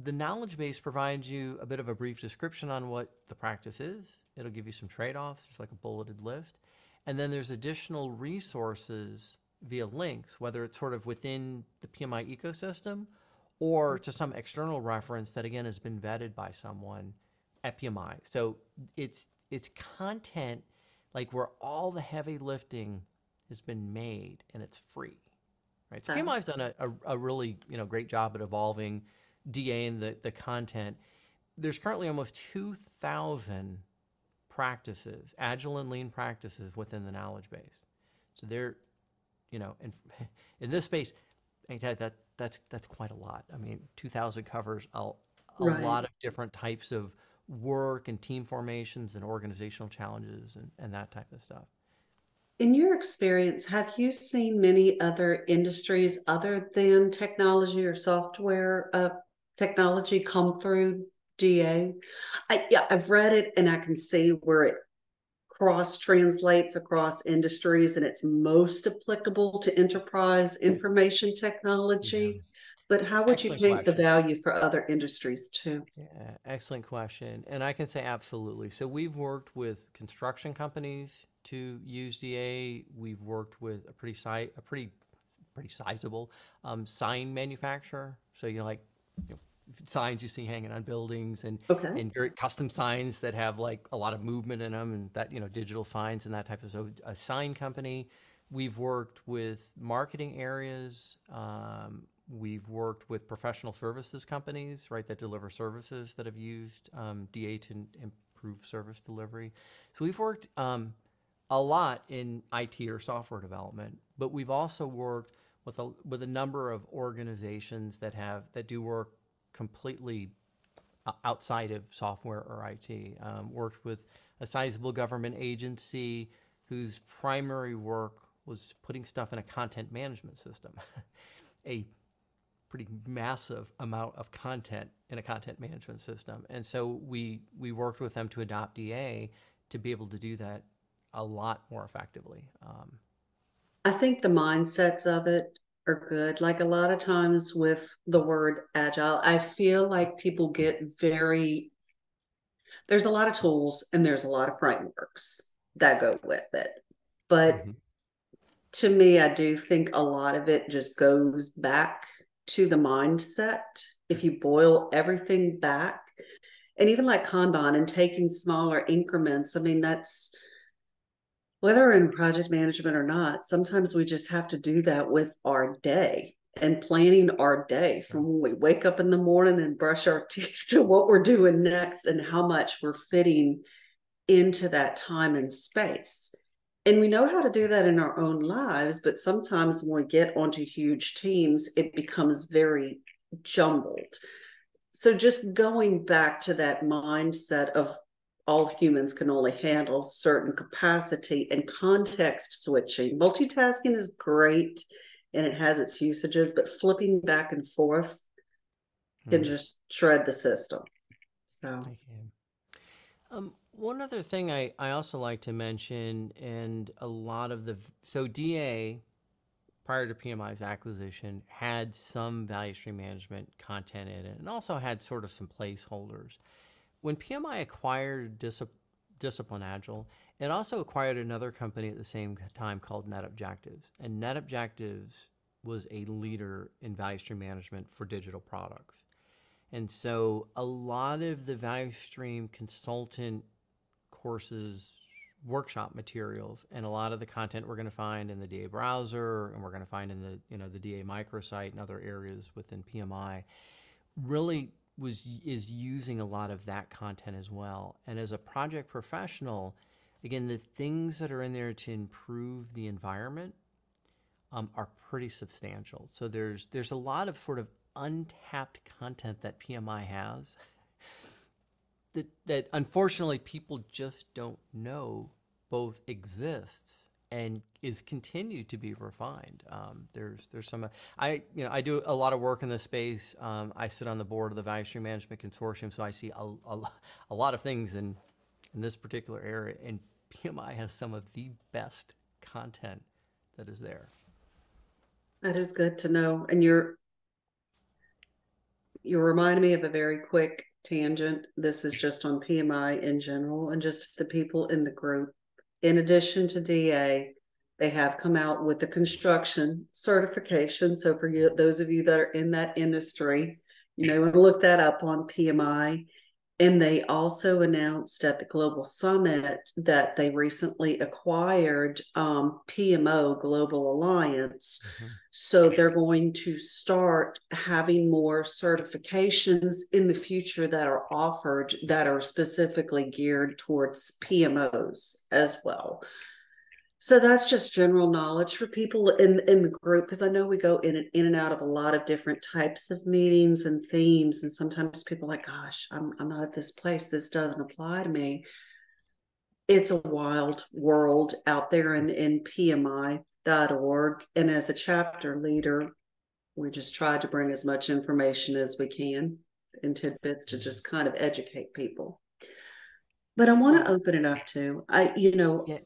the knowledge base provides you a bit of a brief description on what the practice is. It'll give you some trade-offs, just like a bulleted list. And then there's additional resources via links, whether it's sort of within the PMI ecosystem or to some external reference that again has been vetted by someone at PMI. So it's content like where all the heavy lifting has been made and it's free. Right. So Oh, PMI's done a really great job at evolving DA and the content. There's currently almost 2,000 practices, agile and lean practices within the knowledge base. So they're, in, in this space, I tell you that's quite a lot. I mean, 2,000 covers a right. lot of different types of work and team formations and organizational challenges and that type of stuff. In your experience, have you seen many other industries other than technology or software technology come through DA? Yeah, I've read it and I can see where it cross translates across industries and it's most applicable to enterprise information Yeah. technology. But how would you Excellent paint the question. value for other industries too? Yeah, excellent question. And I can say absolutely. So we've worked with construction companies to use DA. We've worked with a pretty sizable sign manufacturer. So like signs you see hanging on buildings Okay. and very custom signs that have like a lot of movement in them and that digital signs and that type of so a sign company. We've worked with marketing areas. We've worked with professional services companies, right, that deliver services that have used DA to improve service delivery. So we've worked a lot in IT or software development, but we've also worked with a number of organizations that do work completely outside of software or IT. Worked with a sizable government agency whose primary work was putting stuff in a content management system, a pretty massive amount of content in a content management system. And so we worked with them to adopt DA to be able to do that a lot more effectively. I think the mindsets of it are good. Like a lot of times with the word agile, I feel like people get very, there's a lot of tools and there's a lot of frameworks that go with it. But Mhm. to me, I do think a lot of it just goes back to the mindset. If you boil everything back, and even like Kanban and taking smaller increments, I mean, that's whether in project management or not, sometimes we just have to do that with our day and planning our day Yeah. from when we wake up in the morning and brush our teeth to what we're doing next and how much we're fitting into that time and space. And we know how to do that in our own lives, but sometimes when we get onto huge teams, it becomes very jumbled. So just going back to that mindset of all humans can only handle certain capacity and context switching. Multitasking is great and it has its usages, but flipping back and forth can Mm, just shred the system. So thank you. One other thing I also like to mention, and a lot of the so DA prior to PMI's acquisition had some value stream management content in it, and also had sort of some placeholders. When PMI acquired Discipline Agile, it also acquired another company at the same time called Net Objectives, and Net Objectives was a leader in value stream management for digital products. And so a lot of the value stream consultant courses, workshop materials, and a lot of the content we're going to find in the DA browser, and we're going to find in the DA microsite and other areas within PMI really is using a lot of that content as well. And as a project professional, again, the things that are in there to improve the environment are pretty substantial. So there's a lot of sort of untapped content that PMI has that unfortunately people just don't know both exists and is continued to be refined. There's some I do a lot of work in this space. I sit on the board of the Value Stream Management Consortium, so I see a lot of things in this particular area, and PMI has some of the best content that is there. that is good to know. And you're reminding me of a very quick tangent. This is just on PMI in general and just the people in the group. In addition to DA, they have come out with the construction certification. So for you, those of you that are in that industry, you may want to look that up on PMI. And they also announced at the Global Summit that they recently acquired PMO Global Alliance. Mm-hmm. So they're going to start having more certifications in the future that are offered that are specifically geared towards PMOs as well. So that's just general knowledge for people in the group, because I know we go in and out of a lot of different types of meetings and themes, and sometimes people are like, "Gosh, I'm not at this place. This doesn't apply to me." It's a wild world out there in PMI.org, and as a chapter leader, we just try to bring as much information as we can and tidbits to just kind of educate people. But I want to Um, open it up to yeah,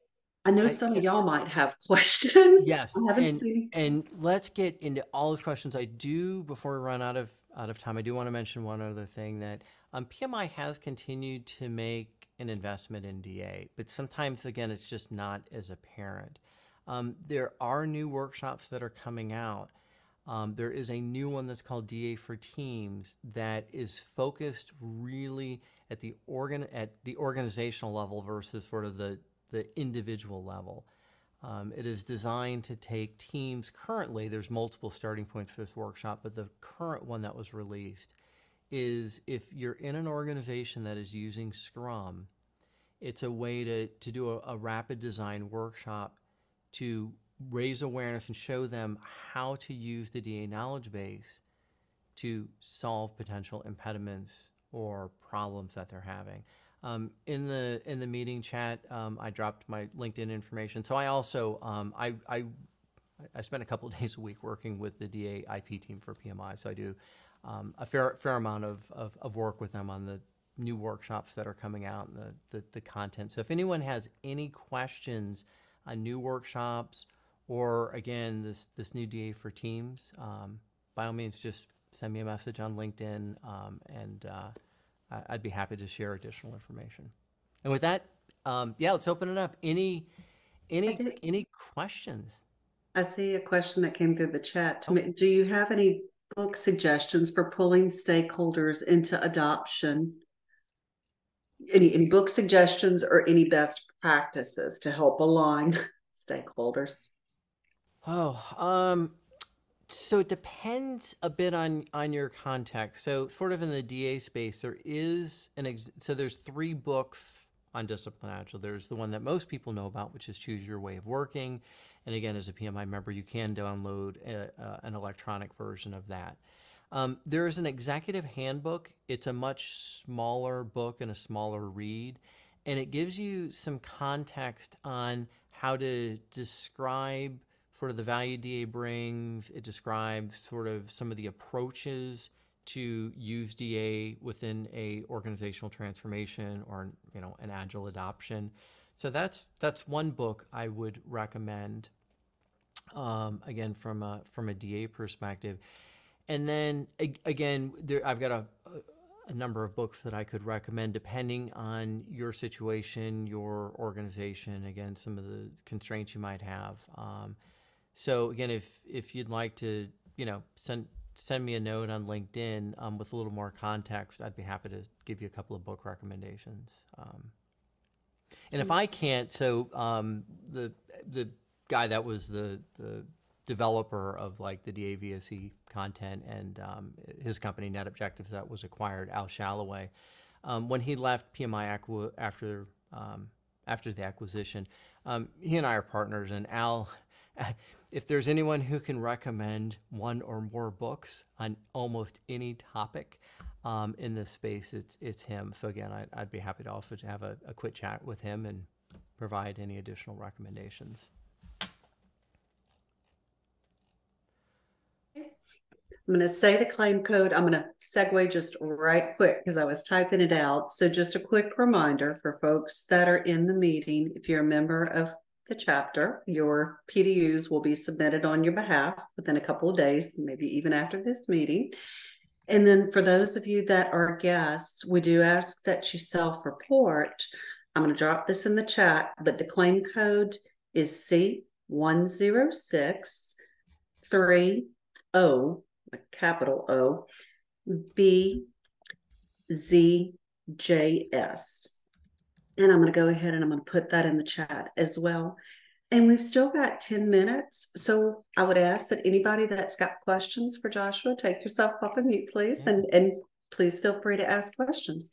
I know I some of can. y'all might have questions. I Yes, haven't seen. and let's get into all those questions. I do before we run out of time. I do want to mention one other thing that PMI has continued to make an investment in DA, but sometimes again it's just not as apparent. There are new workshops that are coming out. There is a new one that's called DA for Teams that is focused really at the organizational level versus sort of the individual level. It is designed to take teams. Currently, there's multiple starting points for this workshop, but the current one that was released is if you're in an organization that is using Scrum, it's a way to do a rapid design workshop to raise awareness and show them how to use the DA knowledge base to solve potential impediments or problems that they're having. In the meeting chat, I dropped my LinkedIn information. So I also I spend a couple of days a week working with the DA IP team for PMI. So I do a fair amount of work with them on the new workshops that are coming out and the content. So if anyone has any questions on new workshops or again this new DA for Teams, by all means just send me a message on LinkedIn and I'd be happy to share additional information. And with that, yeah, let's open it up. Any questions? I see a question that came through the chat to Oh, me. Do you have any book suggestions for pulling stakeholders into adoption? Any book suggestions or any best practices to help align stakeholders? Oh, so it depends a bit on your context. So sort of in the DA space, there is so there's three books on discipline agile. There's the one that most people know about, which is Choose Your Way of Working. And again, as a PMI member, you can download an electronic version of that. There is an executive handbook. It's a much smaller book and a smaller read, and it gives you some context on how to describe sort of the value DA brings. It describes sort of some of the approaches to use DA within a organizational transformation or an agile adoption. So that's one book I would recommend. Again, from a DA perspective. And then again, I've got a number of books that I could recommend depending on your situation, your organization, again, some of the constraints you might have. So again, if you'd like to, send me a note on LinkedIn with a little more context, I'd be happy to give you a couple of book recommendations. And if I can't, so the guy that was the developer of like the DAVSE content and his company Net Objectives that was acquired, Al Shalloway, when he left PMI after the acquisition, he and I are partners, and Al, if there's anyone who can recommend one or more books on almost any topic in this space, it's him. So again, I'd be happy to also have a quick chat with him and provide any additional recommendations. I'm going to say the claim code. I'm going to segue just right quick because I was typing it out. So just a quick reminder for folks that are in the meeting, if you're a member of the chapter, your PDUs will be submitted on your behalf within a couple of days, maybe even after this meeting. And then for those of you that are guests, we do ask that you self-report. I'm going to drop this in the chat, but the claim code is C1063O, a capital O, BZJS. And I'm going to go ahead and I'm going to put that in the chat as well. And we've still got 10 minutes. So I would ask that anybody that's got questions for Joshua, take yourself off of mute, please. Yeah. And please feel free to ask questions.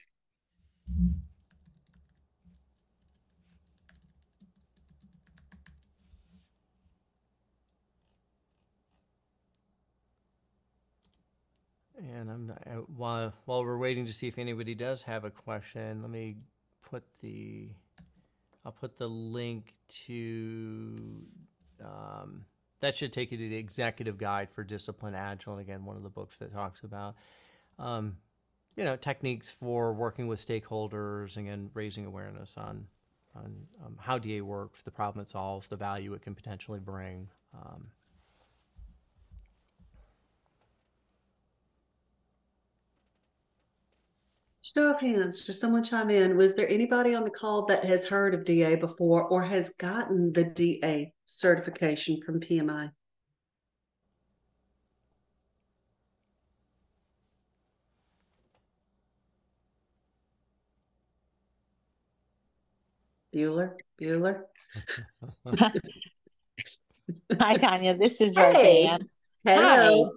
And while we're waiting to see if anybody does have a question, let me I'll put the link to that should take you to the executive guide for Discipline Agile. And again, one of the books that talks about techniques for working with stakeholders and again raising awareness on how DA works, the problem it solves, the value it can potentially bring. Show of hands, does someone chime in? Was there anybody on the call that has heard of DA before or has gotten the DA certification from PMI? Bueller. Hi, Tanya. This is Hey. Roseanne. Hello. Hi.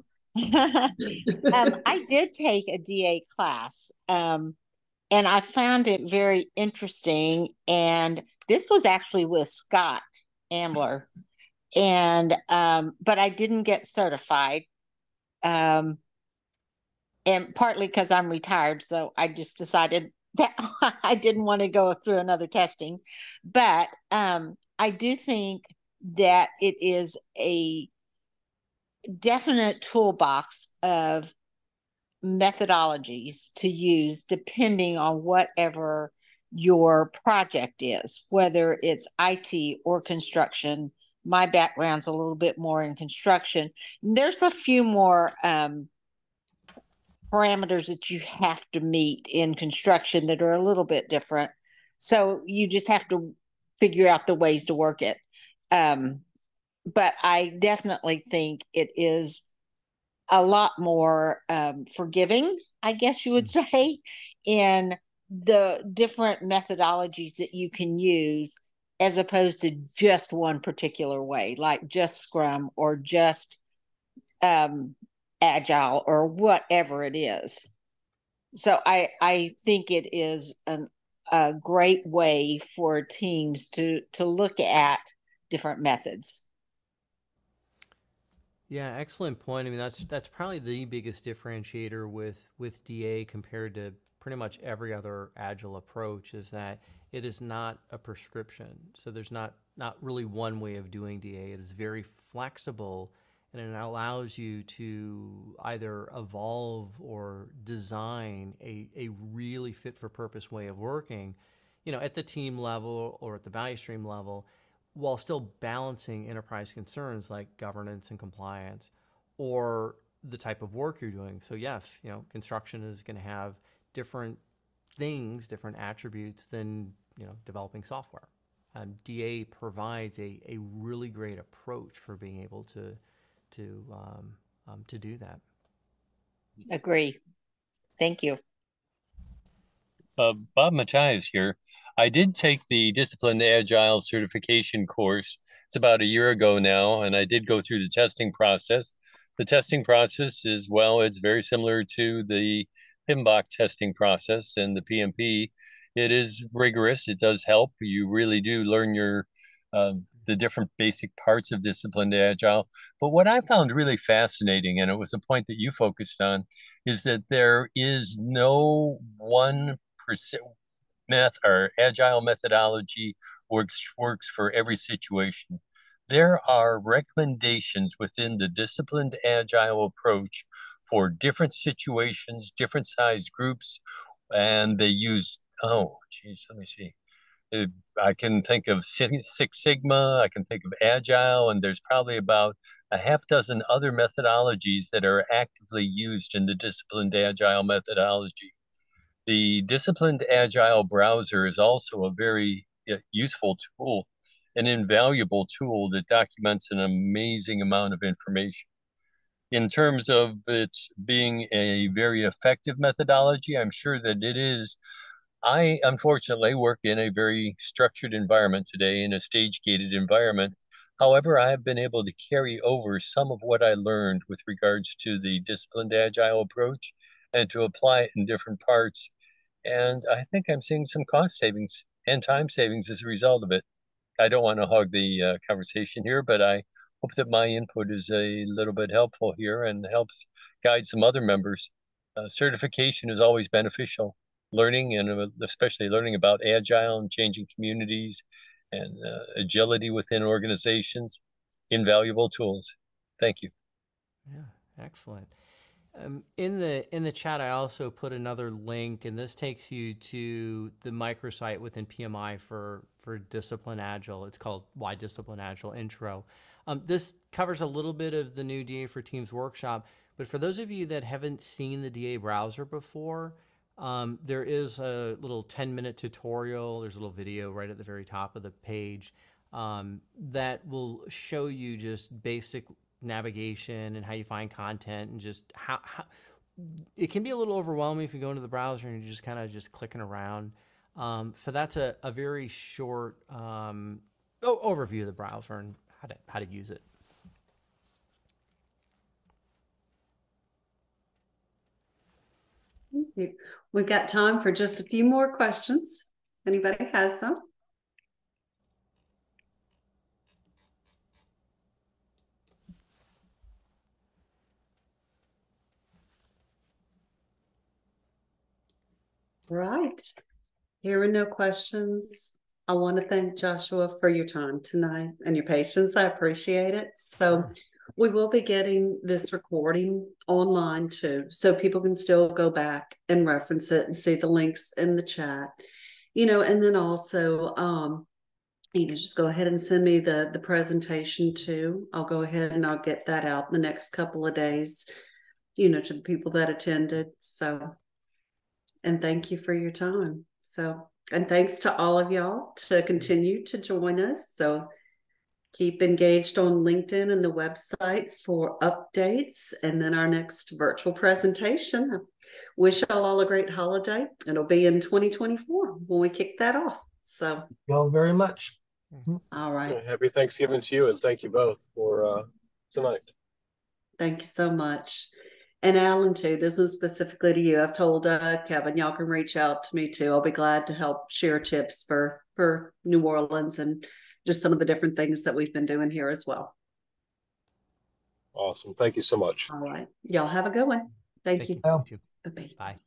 I did take a DA class, and I found it very interesting. And this was actually with Scott Ambler, and but I didn't get certified, and partly because I'm retired, so I just decided that I didn't want to go through another testing. But I do think that it is a definite toolbox of methodologies to use depending on whatever your project is, whether it's IT or construction. My background's a little bit more in construction. There's a few more parameters that you have to meet in construction that are a little bit different. So you just have to figure out the ways to work it. But I definitely think it is a lot more forgiving, I guess you would say, in the different methodologies that you can use as opposed to just one particular way, like just Scrum or just Agile or whatever it is. So I think it is a great way for teams to look at different methods. Yeah, excellent point. I mean, that's probably the biggest differentiator with DA compared to pretty much every other agile approach is that it is not a prescription. So there's not really one way of doing DA. It is very flexible, and it allows you to either evolve or design a really fit for purpose way of working, at the team level or at the value stream level, while still balancing enterprise concerns like governance and compliance or the type of work you're doing. So yes, construction is going to have different things, different attributes than, developing software. DA provides a really great approach for being able to do that. Agree. Thank you. Bob Mathias here. I did take the Disciplined Agile certification course. It's about a year ago now, and I did go through the testing process. The testing process is, well, it's very similar to the PMBOK testing process and the PMP. It is rigorous. It does help. You really do learn the different basic parts of Disciplined Agile. But what I found really fascinating, and it was a point that you focused on, is that there is no one math or agile methodology works for every situation. There are recommendations within the disciplined agile approach for different situations, different size groups, and they use, oh, geez, let me see. I can think of Six Sigma, I can think of Agile, and there's probably about a half dozen other methodologies that are actively used in the disciplined agile methodology. The Disciplined Agile browser is also a very useful tool, an invaluable tool that documents an amazing amount of information. In terms of its being a very effective methodology, I'm sure that it is. I unfortunately work in a very structured environment today, in a stage-gated environment. However, I have been able to carry over some of what I learned with regards to the disciplined agile approach and to apply it in different parts. And I think I'm seeing some cost savings and time savings as a result of it. I don't want to hog the conversation here, but I hope that my input is a little bit helpful here and helps guide some other members. Certification is always beneficial. Learning, and especially learning about agile and changing communities and agility within organizations, invaluable tools. Thank you. Yeah, excellent. In the chat, I also put another link, and this takes you to the microsite within PMI for Discipline Agile. It's called Why Discipline Agile Intro. This covers a little bit of the new DA for Teams workshop, but for those of you that haven't seen the DA browser before, there is a little 10-minute tutorial. There's a little video right at the very top of the page that will show you just basic navigation and how you find content, and just how it can be a little overwhelming if you go into the browser and you're just kind of just clicking around. So that's a very short overview of the browser and how to use it. Thank you. We've got time for just a few more questions. Anybody has some? Right. Here are no questions. I want to thank Joshua for your time tonight and your patience. I appreciate it. So we will be getting this recording online too, so people can still go back and reference it and see the links in the chat, and then also, just go ahead and send me the presentation too. I'll go ahead and I'll get that out in the next couple of days, to the people that attended. So, and thank you for your time. So, and thanks to all of y'all to continue to join us. So keep engaged on LinkedIn and the website for updates, and then our next virtual presentation. wish y'all all a great holiday. It'll be in 2024 when we kick that off. So, Y'all very much. all right. Happy Thanksgiving to you, and thank you both for tonight. Thank you so much. And Alan, too, this is specifically to you. I've told Kevin, y'all can reach out to me too. I'll be glad to help share tips for New Orleans and just some of the different things that we've been doing here as well. Awesome. Thank you so much. All right. Y'all have a good one. Thank you. You too. Bye-bye. Bye.